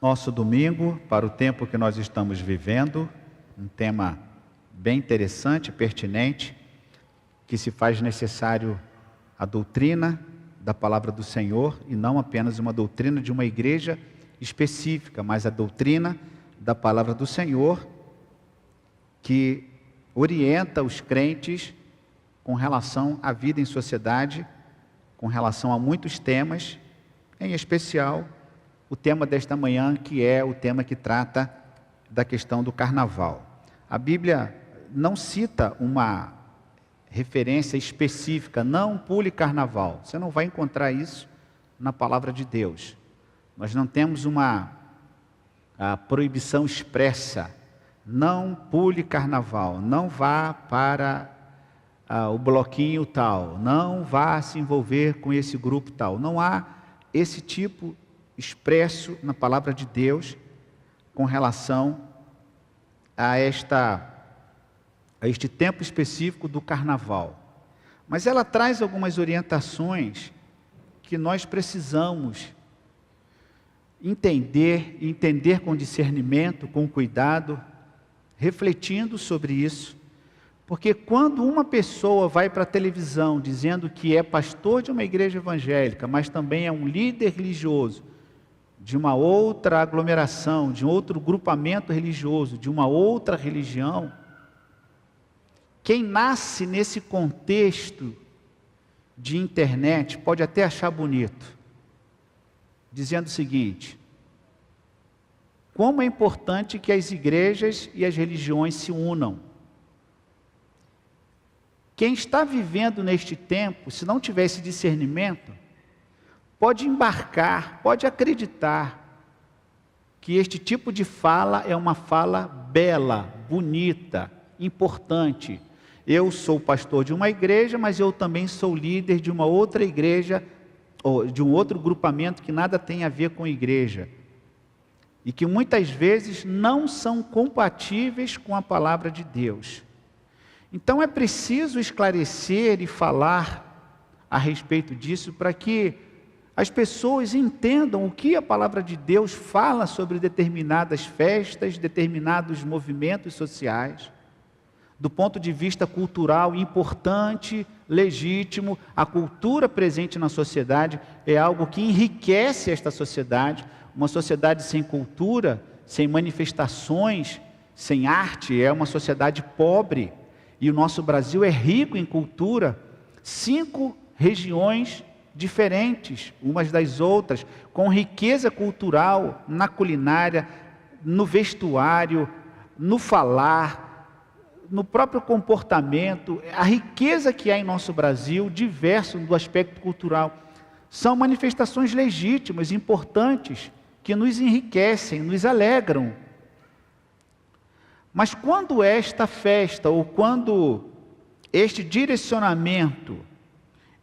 nosso domingo para o tempo que nós estamos vivendo, um tema bem interessante, pertinente, que se faz necessário a doutrina da palavra do Senhor e não apenas uma doutrina de uma igreja específica, mas a doutrina da palavra do Senhor que orienta os crentes com relação à vida em sociedade, com relação a muitos temas, em especial o tema desta manhã, que é o tema que trata da questão do carnaval. A Bíblia não cita uma referência específica, não pule carnaval. Você não vai encontrar isso na palavra de Deus. Nós não temos uma proibição expressa, não pule carnaval, não vá para o bloquinho tal, não vá se envolver com esse grupo tal. Não há esse tipo expresso na palavra de Deus com relação a este tempo específico do carnaval. Mas ela traz algumas orientações que nós precisamos entender com discernimento, com cuidado, refletindo sobre isso, porque quando uma pessoa vai para a televisão dizendo que é pastor de uma igreja evangélica, mas também é um líder religioso, de uma outra aglomeração, de um outro grupamento religioso, de uma outra religião, quem nasce nesse contexto de internet pode até achar bonito, dizendo o seguinte: como é importante que as igrejas e as religiões se unam. Quem está vivendo neste tempo, se não tiver esse discernimento, pode embarcar, pode acreditar que este tipo de fala é uma fala bela, bonita, importante. Eu sou pastor de uma igreja, mas eu também sou líder de uma outra igreja, ou de um outro grupamento que nada tem a ver com igreja. E que muitas vezes não são compatíveis com a palavra de Deus. Então é preciso esclarecer e falar a respeito disso para que as pessoas entendam o que a palavra de Deus fala sobre determinadas festas, determinados movimentos sociais, do ponto de vista cultural importante, legítimo. A cultura presente na sociedade é algo que enriquece esta sociedade. Uma sociedade sem cultura, sem manifestações, sem arte, é uma sociedade pobre. E o nosso Brasil é rico em cultura. 5 regiões diferentes, umas das outras, com riqueza cultural na culinária, no vestuário, no falar, no próprio comportamento. A riqueza que há em nosso Brasil, diverso do aspecto cultural, são manifestações legítimas, importantes, que nos enriquecem, nos alegram. Mas quando esta festa, ou quando este direcionamento,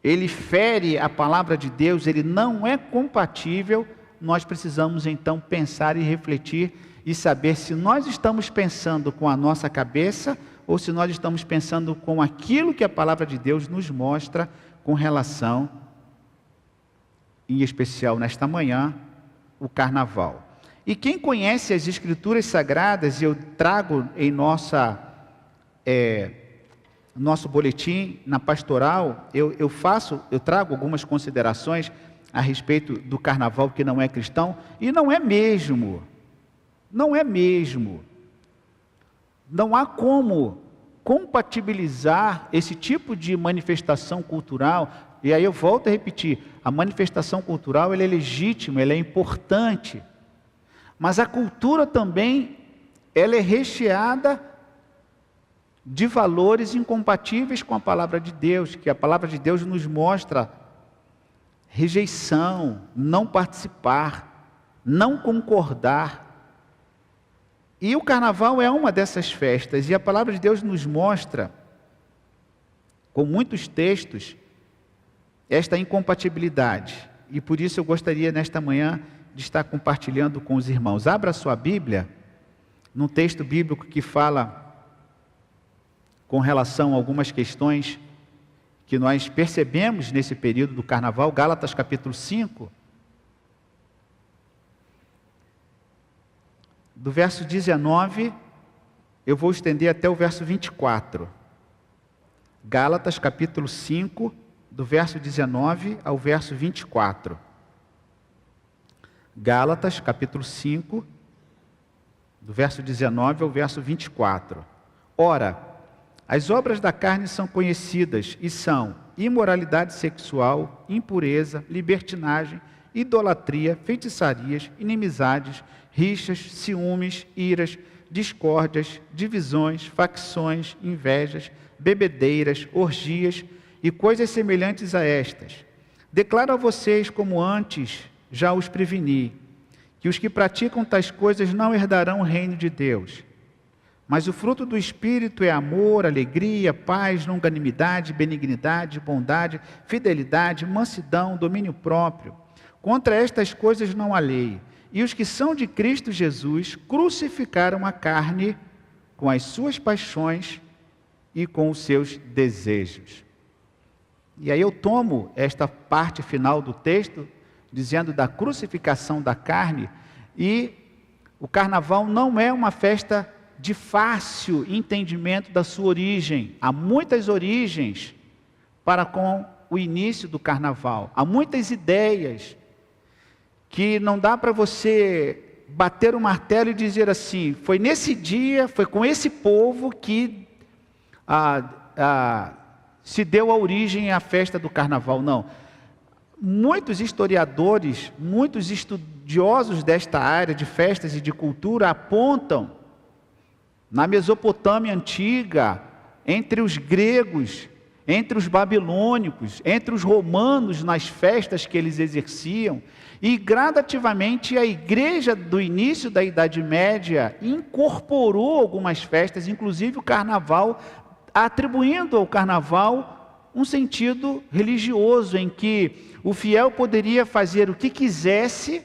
ele fere a palavra de Deus, ele não é compatível, nós precisamos então pensar e refletir e saber se nós estamos pensando com a nossa cabeça ou se nós estamos pensando com aquilo que a palavra de Deus nos mostra com relação, em especial nesta manhã, o carnaval. E quem conhece as Escrituras Sagradas, eu trago em nosso boletim, na pastoral, eu trago algumas considerações a respeito do carnaval que não é cristão, e não é mesmo. Não há como compatibilizar esse tipo de manifestação cultural. E aí eu volto a repetir, a manifestação cultural ela é legítima, ela é importante, mas a cultura também, ela é recheada de valores incompatíveis com a palavra de Deus, que a palavra de Deus nos mostra rejeição, não participar, não concordar. E o carnaval é uma dessas festas, e a palavra de Deus nos mostra, com muitos textos, esta incompatibilidade. E por isso eu gostaria nesta manhã de estar compartilhando com os irmãos. Abra a sua Bíblia, num texto bíblico que fala com relação a algumas questões que nós percebemos nesse período do carnaval, Gálatas capítulo 5. do verso 19, eu vou estender até o verso 24. Gálatas, capítulo 5, do verso 19 ao verso 24. Gálatas, capítulo 5, do verso 19 ao verso 24. Ora, as obras da carne são conhecidas e são imoralidade sexual, impureza, libertinagem, idolatria, feitiçarias, inimizades, rixas, ciúmes, iras, discórdias, divisões, facções, invejas, bebedeiras, orgias e coisas semelhantes a estas. Declaro a vocês, como antes já os preveni, que os que praticam tais coisas não herdarão o reino de Deus. Mas o fruto do Espírito é amor, alegria, paz, longanimidade, benignidade, bondade, fidelidade, mansidão, domínio próprio. Contra estas coisas não há lei. E os que são de Cristo Jesus crucificaram a carne com as suas paixões e com os seus desejos. E aí eu tomo esta parte final do texto, dizendo da crucificação da carne, e o carnaval não é uma festa de fácil entendimento da sua origem. Há muitas origens para com o início do carnaval. Há muitas ideias que não dá para você bater o martelo e dizer assim, foi nesse dia, foi com esse povo que se deu a origem à festa do carnaval. Não. Muitos historiadores, muitos estudiosos desta área de festas e de cultura apontam na Mesopotâmia antiga, entre os gregos, entre os babilônicos, entre os romanos, nas festas que eles exerciam, e gradativamente a igreja do início da Idade Média incorporou algumas festas, inclusive o carnaval, atribuindo ao carnaval um sentido religioso, em que o fiel poderia fazer o que quisesse,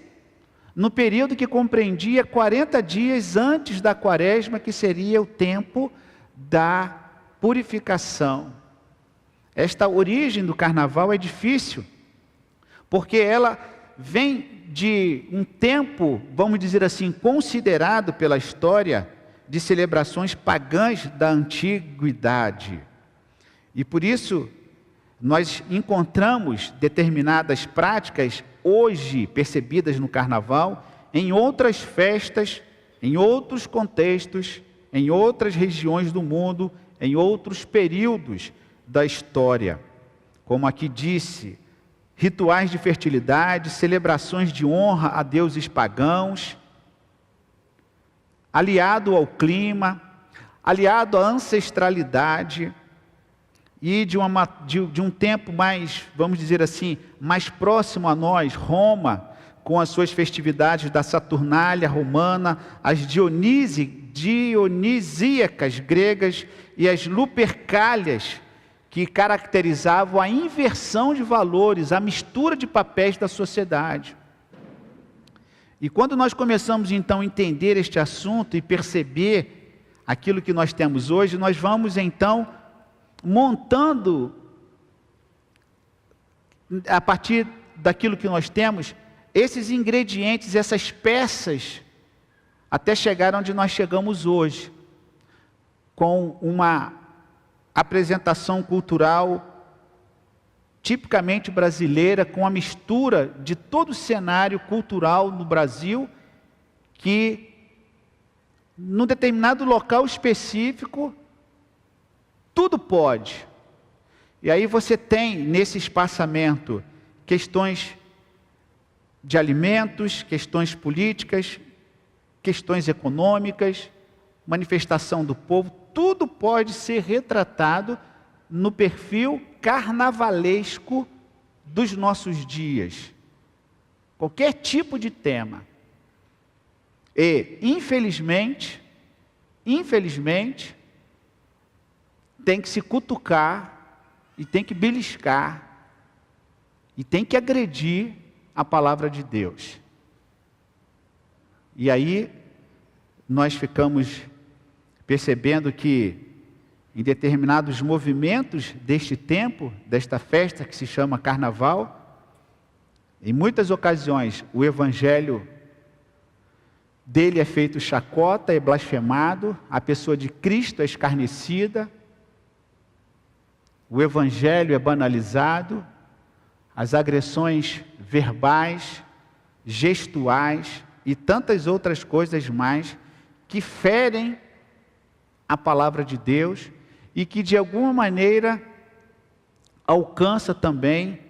no período que compreendia 40 dias antes da quaresma, que seria o tempo da purificação. Esta origem do carnaval é difícil, porque ela vem de um tempo, vamos dizer assim, considerado pela história de celebrações pagãs da antiguidade. E por isso, nós encontramos determinadas práticas hoje percebidas no carnaval, em outras festas, em outros contextos, em outras regiões do mundo, em outros períodos da história. Como aqui disse, rituais de fertilidade, celebrações de honra a deuses pagãos, aliado ao clima, aliado à ancestralidade, e de um tempo mais, vamos dizer assim, mais próximo a nós, Roma, com as suas festividades da Saturnália romana, as dionisíacas gregas e as lupercálias, que caracterizavam a inversão de valores, a mistura de papéis da sociedade. E quando nós começamos então a entender este assunto e perceber aquilo que nós temos hoje, nós vamos então montando, a partir daquilo que nós temos, esses ingredientes, essas peças, até chegar onde nós chegamos hoje, com uma apresentação cultural tipicamente brasileira, com a mistura de todo o cenário cultural no Brasil, que num determinado local específico tudo pode. E aí você tem nesse espaçamento questões de alimentos, questões políticas, questões econômicas, manifestação do povo, tudo pode ser retratado no perfil carnavalesco dos nossos dias. Qualquer tipo de tema. E, infelizmente, tem que se cutucar, e tem que beliscar, e tem que agredir a palavra de Deus. E aí, nós ficamos percebendo que, em determinados movimentos deste tempo, desta festa que se chama Carnaval, em muitas ocasiões, o Evangelho dele é feito chacota, é blasfemado, a pessoa de Cristo é escarnecida, o evangelho é banalizado, as agressões verbais, gestuais e tantas outras coisas mais que ferem a palavra de Deus e que de alguma maneira alcança também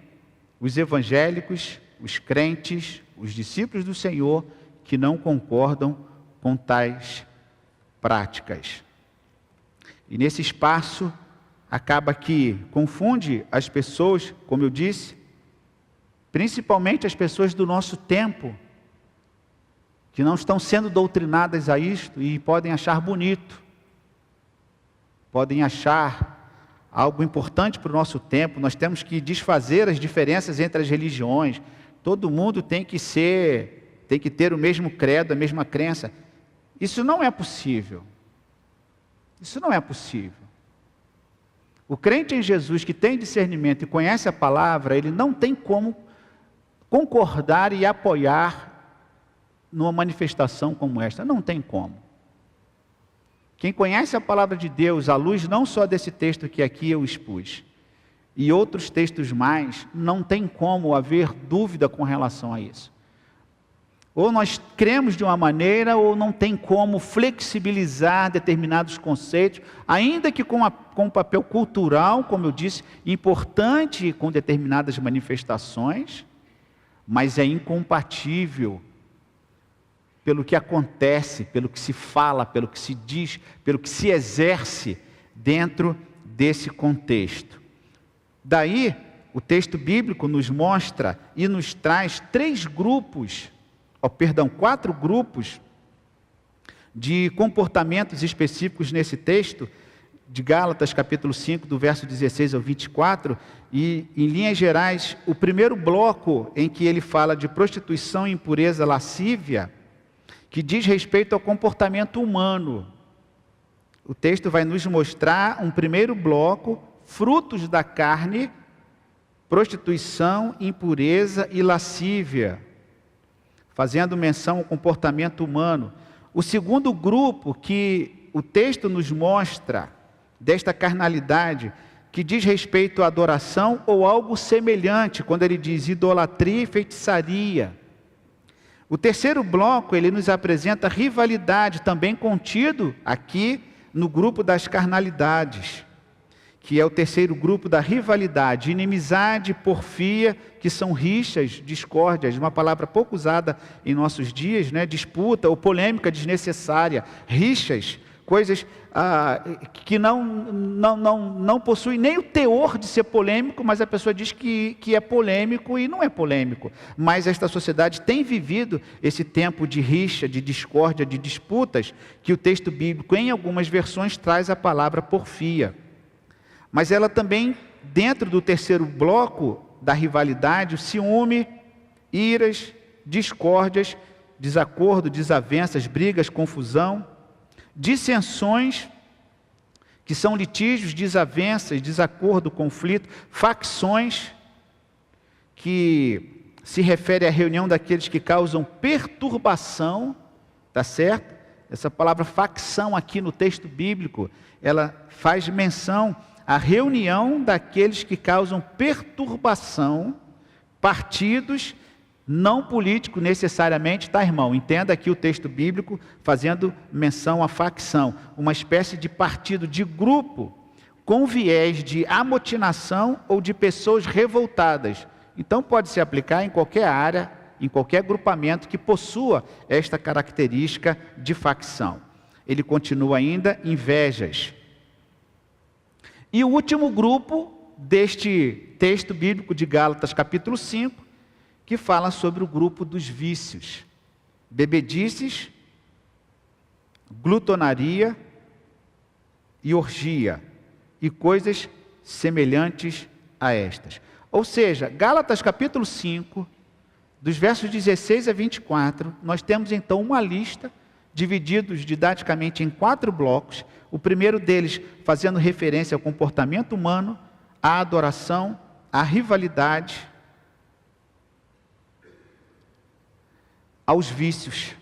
os evangélicos, os crentes, os discípulos do Senhor que não concordam com tais práticas. E nesse espaço acaba que confunde as pessoas, como eu disse, principalmente as pessoas do nosso tempo, que não estão sendo doutrinadas a isto e podem achar bonito, podem achar algo importante para o nosso tempo. Nós temos que desfazer as diferenças entre as religiões, todo mundo tem que ter o mesmo credo, a mesma crença. Isso não é possível. Isso não é possível. O crente em Jesus que tem discernimento e conhece a palavra, ele não tem como concordar e apoiar numa manifestação como esta. Não tem como. Quem conhece a palavra de Deus, à luz não só desse texto que aqui eu expus, e outros textos mais, não tem como haver dúvida com relação a isso. Ou nós cremos de uma maneira, ou não tem como flexibilizar determinados conceitos, ainda que com um papel cultural, como eu disse, importante com determinadas manifestações, mas é incompatível pelo que acontece, pelo que se fala, pelo que se diz, pelo que se exerce dentro desse contexto. Daí, o texto bíblico nos mostra e nos traz quatro grupos de comportamentos específicos nesse texto, de Gálatas capítulo 5, do verso 16 ao 24, e em linhas gerais, o primeiro bloco em que ele fala de prostituição, impureza, lascívia, que diz respeito ao comportamento humano. O texto vai nos mostrar um primeiro bloco, frutos da carne, prostituição, impureza e lascívia, fazendo menção ao comportamento humano. O segundo grupo que o texto nos mostra desta carnalidade, que diz respeito à adoração ou algo semelhante, quando ele diz idolatria e feitiçaria. O terceiro bloco, ele nos apresenta rivalidade, também contido aqui no grupo das carnalidades, que é o terceiro grupo da rivalidade, inimizade, porfia, que são rixas, discórdias, uma palavra pouco usada em nossos dias, né? Disputa ou polêmica desnecessária, rixas, coisas que não possuem nem o teor de ser polêmico, mas a pessoa diz que é polêmico e não é polêmico. Mas esta sociedade tem vivido esse tempo de rixa, de discórdia, de disputas, que o texto bíblico, em algumas versões, traz a palavra porfia. Mas ela também, dentro do terceiro bloco da rivalidade, o ciúme, iras, discórdias, desacordo, desavenças, brigas, confusão, dissensões, que são litígios, desavenças, desacordo, conflito, facções, que se refere à reunião daqueles que causam perturbação, tá certo? Essa palavra facção aqui no texto bíblico, ela faz menção à reunião daqueles que causam perturbação, partidos, não político necessariamente, tá, irmão? Entenda aqui o texto bíblico fazendo menção à facção, uma espécie de partido, de grupo, com viés de amotinação ou de pessoas revoltadas. Então pode se aplicar em qualquer área, em qualquer agrupamento que possua esta característica de facção. Ele continua ainda, invejas. E o último grupo deste texto bíblico de Gálatas capítulo 5, que fala sobre o grupo dos vícios, bebedices, glutonaria e orgia, e coisas semelhantes a estas. Ou seja, Gálatas capítulo 5, dos versos 16 a 24, nós temos então uma lista, divididos didaticamente em 4 blocos, o primeiro deles fazendo referência ao comportamento humano, à adoração, à rivalidade, aos vícios.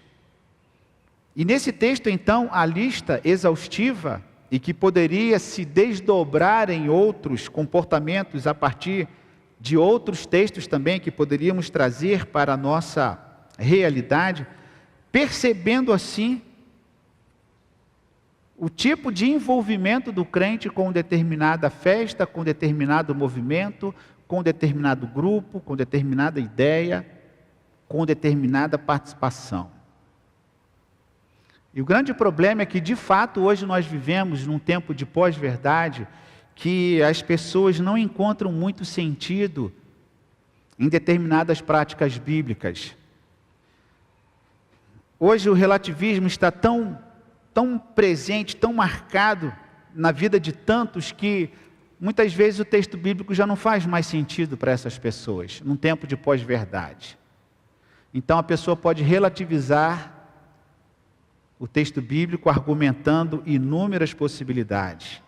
E nesse texto, então, a lista exaustiva, e que poderia se desdobrar em outros comportamentos a partir de outros textos também que poderíamos trazer para a nossa realidade, percebendo assim o tipo de envolvimento do crente com determinada festa, com determinado movimento, com determinado grupo, com determinada ideia, com determinada participação. E o grande problema é que, de fato, hoje nós vivemos num tempo de pós-verdade, que as pessoas não encontram muito sentido em determinadas práticas bíblicas. Hoje o relativismo está tão presente, tão marcado na vida de tantos, que muitas vezes o texto bíblico já não faz mais sentido para essas pessoas, num tempo de pós-verdade. Então a pessoa pode relativizar o texto bíblico argumentando inúmeras possibilidades.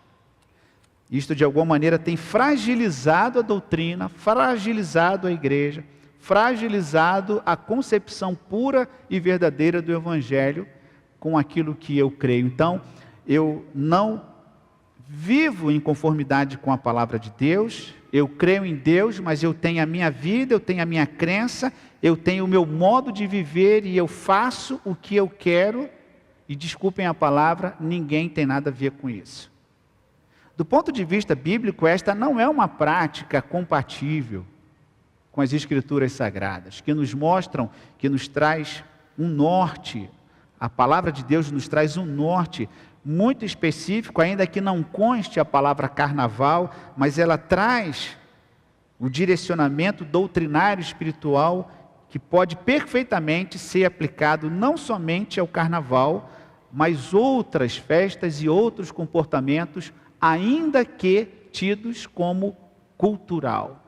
Isto de alguma maneira tem fragilizado a doutrina, fragilizado a igreja, fragilizado a concepção pura e verdadeira do Evangelho com aquilo que eu creio. Então, eu não vivo em conformidade com a palavra de Deus, eu creio em Deus, mas eu tenho a minha vida, eu tenho a minha crença, eu tenho o meu modo de viver e eu faço o que eu quero, e desculpem a palavra, ninguém tem nada a ver com isso. Do ponto de vista bíblico, esta não é uma prática compatível com as Escrituras Sagradas, que nos mostram, que nos traz um norte. A palavra de Deus nos traz um norte muito específico, ainda que não conste a palavra carnaval, mas ela traz o direcionamento doutrinário espiritual que pode perfeitamente ser aplicado não somente ao carnaval, mas outras festas e outros comportamentos, ainda que tidos como cultural.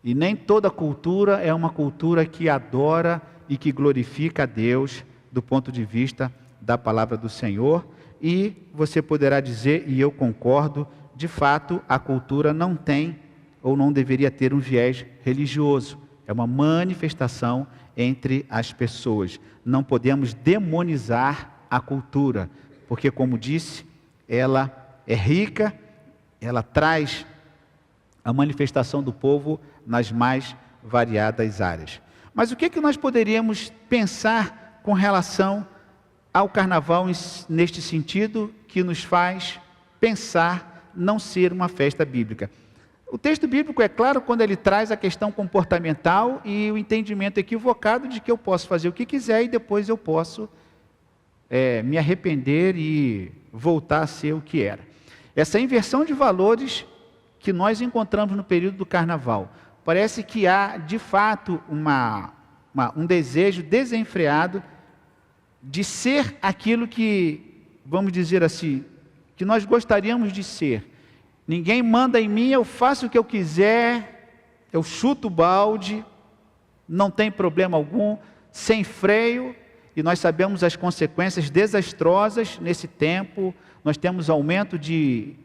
E nem toda cultura é uma cultura que adora e que glorifica a Deus do ponto de vista da palavra do Senhor. E você poderá dizer, e eu concordo, de fato a cultura não tem ou não deveria ter um viés religioso. É uma manifestação entre as pessoas. Não podemos demonizar a cultura, porque, como disse, ela é rica, ela traz a manifestação do povo nas mais variadas áreas. Mas o que nós poderíamos pensar com relação ao carnaval neste sentido que nos faz pensar não ser uma festa bíblica? O texto bíblico é claro quando ele traz a questão comportamental e o entendimento equivocado de que eu posso fazer o que quiser e depois eu posso me arrepender e voltar a ser o que era. Essa inversão de valores que nós encontramos no período do carnaval, parece que há de fato um desejo desenfreado de ser aquilo que, vamos dizer assim, que nós gostaríamos de ser. Ninguém manda em mim, eu faço o que eu quiser, eu chuto o balde, não tem problema algum, sem freio, e nós sabemos as consequências desastrosas nesse tempo. Nós temos aumento de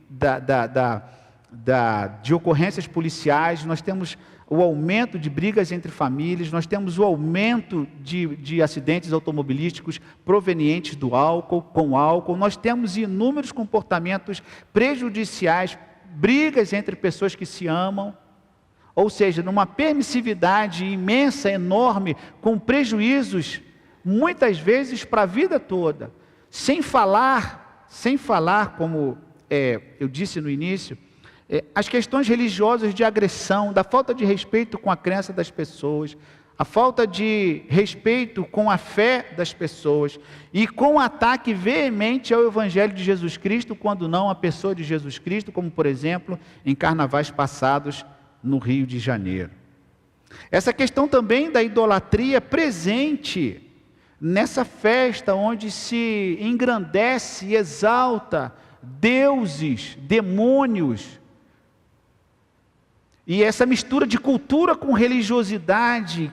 ocorrências policiais, nós temos o aumento de brigas entre famílias, nós temos o aumento de acidentes automobilísticos provenientes do álcool, com álcool, nós temos inúmeros comportamentos prejudiciais, brigas entre pessoas que se amam, ou seja, numa permissividade imensa, enorme, com prejuízos, muitas vezes para a vida toda, sem falar, como eu disse no início, as questões religiosas de agressão, da falta de respeito com a crença das pessoas, a falta de respeito com a fé das pessoas e com o ataque veemente ao Evangelho de Jesus Cristo, quando não à pessoa de Jesus Cristo, como por exemplo em carnavais passados no Rio de Janeiro. Essa questão também da idolatria presente nessa festa onde se engrandece e exalta deuses, demônios, e essa mistura de cultura com religiosidade,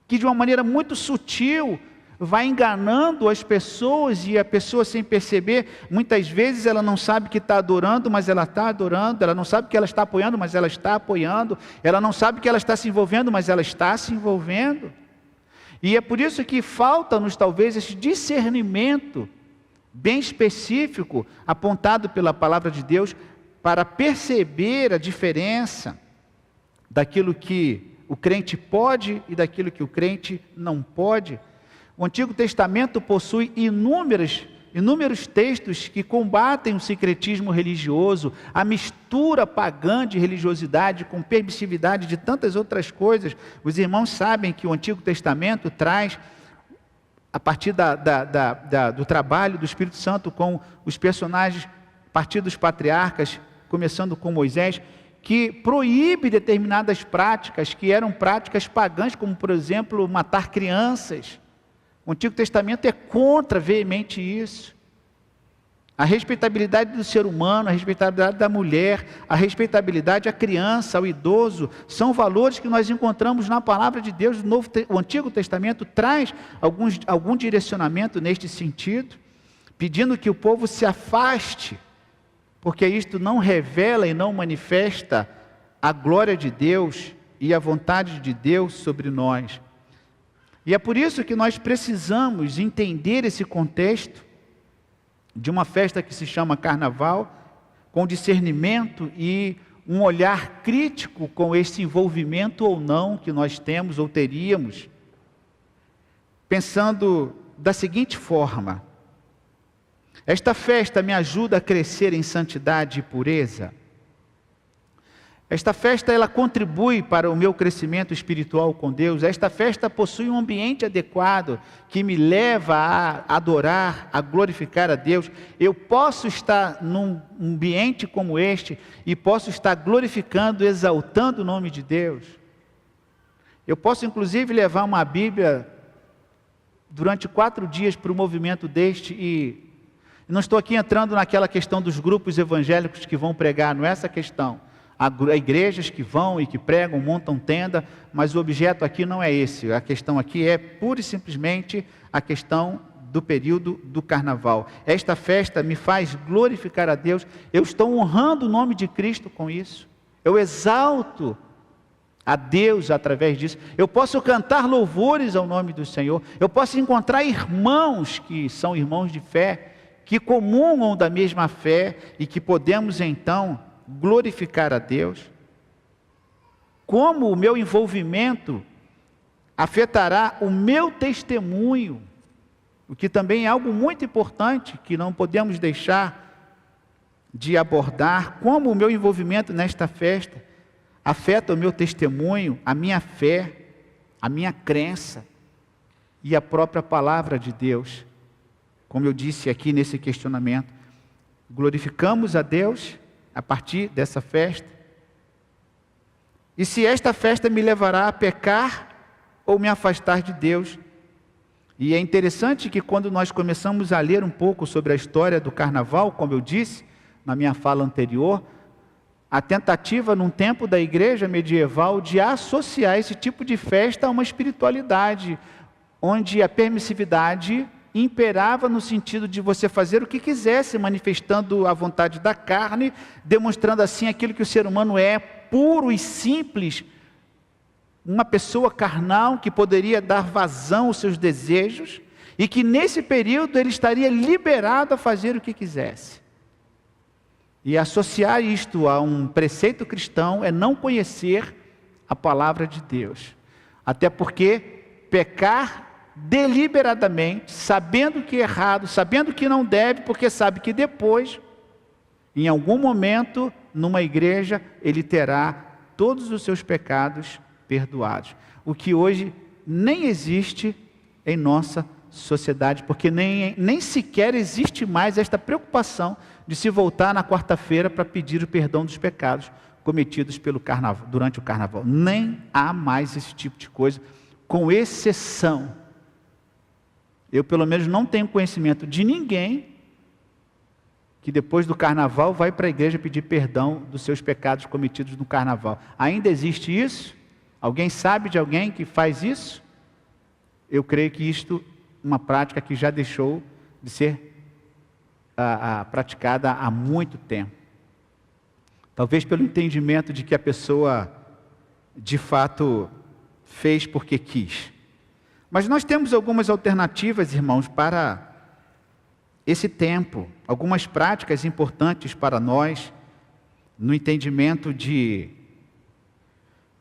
que de uma maneira muito sutil vai enganando as pessoas, e a pessoa sem perceber, muitas vezes ela não sabe que está adorando, mas ela está adorando, ela não sabe que ela está apoiando, mas ela está apoiando, ela não sabe que ela está se envolvendo, mas ela está se envolvendo. E é por isso que falta-nos talvez esse discernimento bem específico, apontado pela palavra de Deus, para perceber a diferença daquilo que o crente pode e daquilo que o crente não pode. O Antigo Testamento possui inúmeros textos que combatem o sincretismo religioso, a mistura pagã de religiosidade com permissividade de tantas outras coisas. Os irmãos sabem que o Antigo Testamento traz, a partir do trabalho do Espírito Santo com os personagens, a partir dos patriarcas, começando com Moisés, que proíbe determinadas práticas que eram práticas pagãs, como por exemplo matar crianças. O Antigo Testamento é contra veemente isso. A respeitabilidade do ser humano, a respeitabilidade da mulher, a respeitabilidade à criança, ao idoso, são valores que nós encontramos na palavra de Deus. O Antigo Testamento traz algum direcionamento neste sentido, pedindo que o povo se afaste, porque isto não revela e não manifesta a glória de Deus e a vontade de Deus sobre nós. E é por isso que nós precisamos entender esse contexto de uma festa que se chama Carnaval, com discernimento e um olhar crítico com esse envolvimento ou não que nós temos ou teríamos, pensando da seguinte forma: esta festa me ajuda a crescer em santidade e pureza? Esta festa, ela contribui para o meu crescimento espiritual com Deus? Esta festa possui um ambiente adequado que me leva a adorar, a glorificar a Deus? Eu posso estar num ambiente como este e posso estar glorificando, exaltando o nome de Deus? Eu posso inclusive levar uma Bíblia durante 4 dias para o movimento deste e não estou aqui entrando naquela questão dos grupos evangélicos que vão pregar, não é essa a questão. Há igrejas que vão e que pregam, montam tenda, mas o objeto aqui não é esse. A questão aqui é pura e simplesmente a questão do período do carnaval. Esta festa me faz glorificar a Deus. Eu estou honrando o nome de Cristo com isso. Eu exalto a Deus através disso. Eu posso cantar louvores ao nome do Senhor. Eu posso encontrar irmãos que são irmãos de fé, que comungam da mesma fé e que podemos então glorificar a Deus. Como o meu envolvimento afetará o meu testemunho, o que também é algo muito importante que não podemos deixar de abordar. Como o meu envolvimento nesta festa afeta o meu testemunho, a minha fé, a minha crença e a própria palavra de Deus. Como eu disse aqui nesse questionamento, glorificamos a Deus a partir dessa festa? E se esta festa me levará a pecar ou me afastar de Deus? E é interessante que quando nós começamos a ler um pouco sobre a história do carnaval, como eu disse na minha fala anterior, a tentativa num tempo da igreja medieval de associar esse tipo de festa a uma espiritualidade, onde a permissividade imperava no sentido de você fazer o que quisesse, manifestando a vontade da carne, demonstrando assim aquilo que o ser humano é, puro e simples, uma pessoa carnal que poderia dar vazão aos seus desejos, e que nesse período ele estaria liberado a fazer o que quisesse. E associar isto a um preceito cristão é não conhecer a palavra de Deus, até porque pecar deliberadamente, sabendo que é errado, sabendo que não deve, porque sabe que depois, em algum momento, numa igreja, ele terá todos os seus pecados perdoados. O que hoje nem existe em nossa sociedade, porque nem sequer existe mais esta preocupação de se voltar na quarta-feira para pedir o perdão dos pecados cometidos durante o carnaval. Nem há mais esse tipo de coisa, com exceção. Eu, pelo menos, não tenho conhecimento de ninguém que depois do carnaval vai para a igreja pedir perdão dos seus pecados cometidos no carnaval. Ainda existe isso? Alguém sabe de alguém que faz isso? Eu creio que isto é uma prática que já deixou de ser praticada há muito tempo. Talvez pelo entendimento de que a pessoa, de fato, fez porque quis. Mas nós temos algumas alternativas, irmãos, para esse tempo, algumas práticas importantes para nós, no entendimento de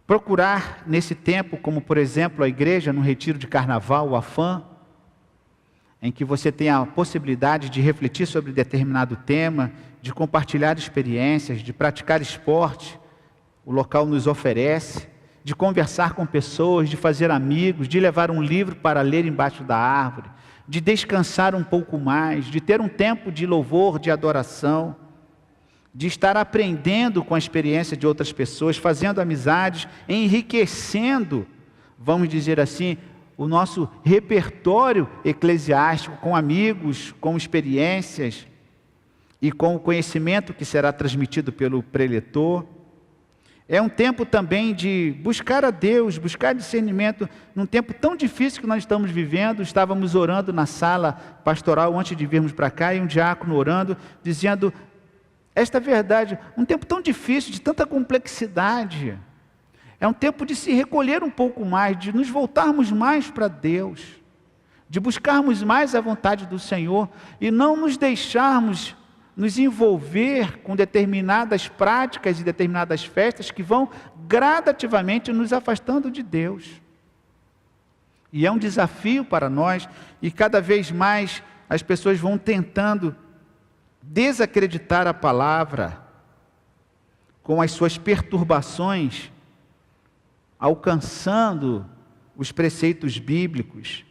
procurar nesse tempo, como por exemplo a igreja no retiro de carnaval, o AFAM, em que você tem a possibilidade de refletir sobre determinado tema, de compartilhar experiências, de praticar esporte, o local nos oferece, de conversar com pessoas, de fazer amigos, de levar um livro para ler embaixo da árvore, de descansar um pouco mais, de ter um tempo de louvor, de adoração, de estar aprendendo com a experiência de outras pessoas, fazendo amizades, enriquecendo, vamos dizer assim, o nosso repertório eclesiástico com amigos, com experiências e com o conhecimento que será transmitido pelo preletor. É um tempo também de buscar a Deus, buscar discernimento, num tempo tão difícil que nós estamos vivendo. Estávamos orando na sala pastoral antes de virmos para cá, e um diácono orando, dizendo esta verdade, um tempo tão difícil, de tanta complexidade. É um tempo de se recolher um pouco mais, de nos voltarmos mais para Deus, de buscarmos mais a vontade do Senhor e não nos deixarmos nos envolver com determinadas práticas e determinadas festas que vão gradativamente nos afastando de Deus. E é um desafio para nós, e cada vez mais as pessoas vão tentando desacreditar a palavra com as suas perturbações, alcançando os preceitos bíblicos.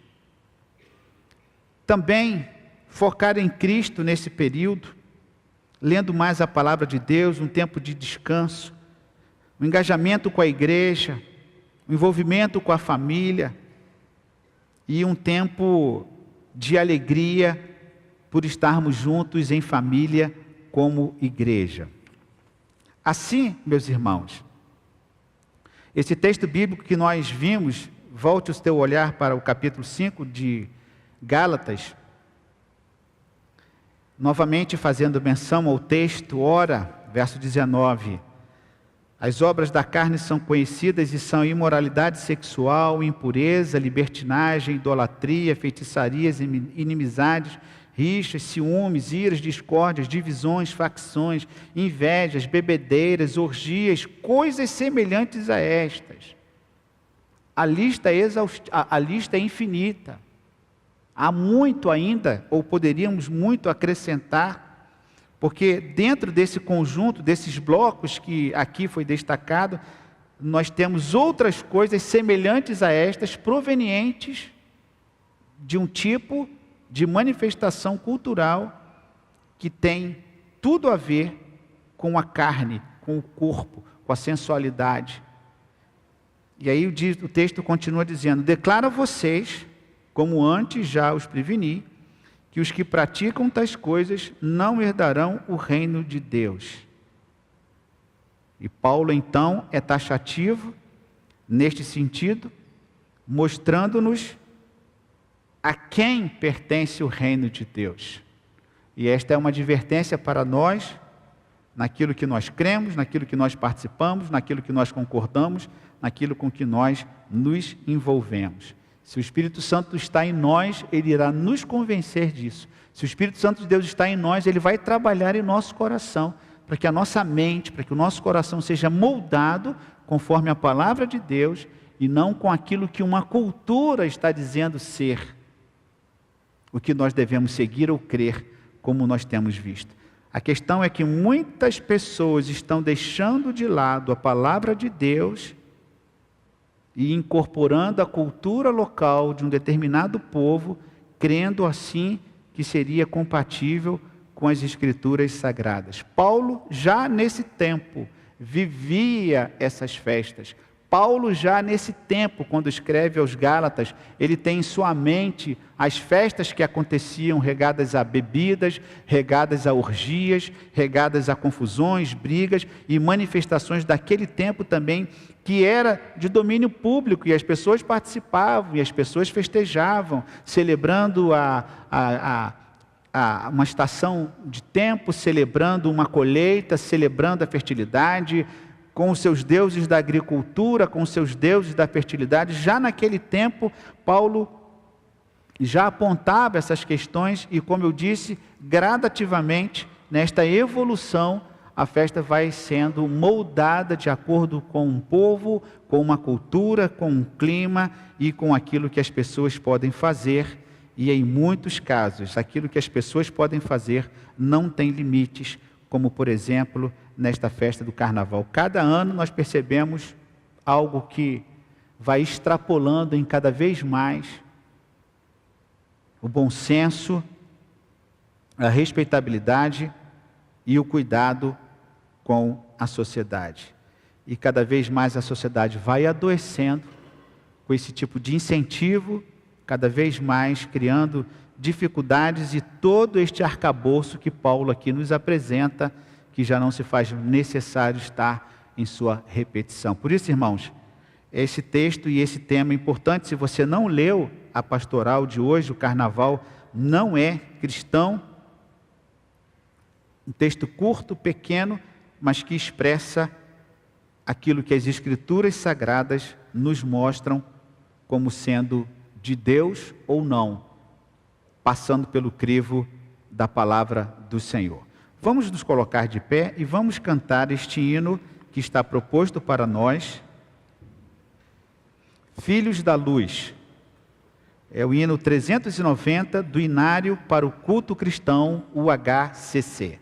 Também focar em Cristo nesse período, lendo mais a palavra de Deus, um tempo de descanso, o engajamento com a igreja, o envolvimento com a família e um tempo de alegria por estarmos juntos em família como igreja. Assim, meus irmãos, esse texto bíblico que nós vimos, volte o teu olhar para o capítulo 5 de Gálatas, novamente fazendo menção ao texto, ora, verso 19, as obras da carne são conhecidas e são imoralidade sexual, impureza, libertinagem, idolatria, feitiçarias, inimizades, rixas, ciúmes, iras, discórdias, divisões, facções, invejas, bebedeiras, orgias, coisas semelhantes a estas. A lista é infinita. Há muito ainda, ou poderíamos muito acrescentar, porque dentro desse conjunto, desses blocos que aqui foi destacado, nós temos outras coisas semelhantes a estas, provenientes de um tipo de manifestação cultural que tem tudo a ver com a carne, com o corpo, com a sensualidade. E aí o texto continua dizendo: declaro a vocês, como antes já os preveni, que os que praticam tais coisas não herdarão o reino de Deus. E Paulo então é taxativo neste sentido, mostrando-nos a quem pertence o reino de Deus. E esta é uma advertência para nós, naquilo que nós cremos, naquilo que nós participamos, naquilo que nós concordamos, naquilo com que nós nos envolvemos. Se o Espírito Santo está em nós, Ele irá nos convencer disso. Se o Espírito Santo de Deus está em nós, Ele vai trabalhar em nosso coração, para que a nossa mente, para que o nosso coração seja moldado conforme a palavra de Deus, e não com aquilo que uma cultura está dizendo ser o que nós devemos seguir ou crer, como nós temos visto. A questão é que muitas pessoas estão deixando de lado a palavra de Deus e incorporando a cultura local de um determinado povo, crendo assim que seria compatível com as Escrituras Sagradas. Paulo, já nesse tempo, vivia essas festas. Paulo, já nesse tempo, quando escreve aos Gálatas, ele tem em sua mente as festas que aconteciam regadas a bebidas, regadas a orgias, regadas a confusões, brigas e manifestações daquele tempo também, que era de domínio público, e as pessoas participavam, e as pessoas festejavam, celebrando uma estação de tempo, celebrando uma colheita, celebrando a fertilidade, com os seus deuses da agricultura, com os seus deuses da fertilidade. Já naquele tempo, Paulo já apontava essas questões e, como eu disse, gradativamente, nesta evolução, a festa vai sendo moldada de acordo com um povo, com uma cultura, com um clima e com aquilo que as pessoas podem fazer. E em muitos casos, aquilo que as pessoas podem fazer não tem limites, como por exemplo, nesta festa do carnaval. Cada ano nós percebemos algo que vai extrapolando em cada vez mais o bom senso, a respeitabilidade e o cuidado com a sociedade. E cada vez mais a sociedade vai adoecendo com esse tipo de incentivo, cada vez mais criando dificuldades e todo este arcabouço que Paulo aqui nos apresenta, que já não se faz necessário estar em sua repetição. Por isso, irmãos, esse texto e esse tema é importante. Se você não leu a pastoral de hoje, o carnaval não é cristão, um texto curto, pequeno, mas que expressa aquilo que as Escrituras Sagradas nos mostram como sendo de Deus ou não, passando pelo crivo da palavra do Senhor. Vamos nos colocar de pé e vamos cantar este hino que está proposto para nós, Filhos da Luz. É o hino 390 do Inário para o Culto Cristão, UHCC.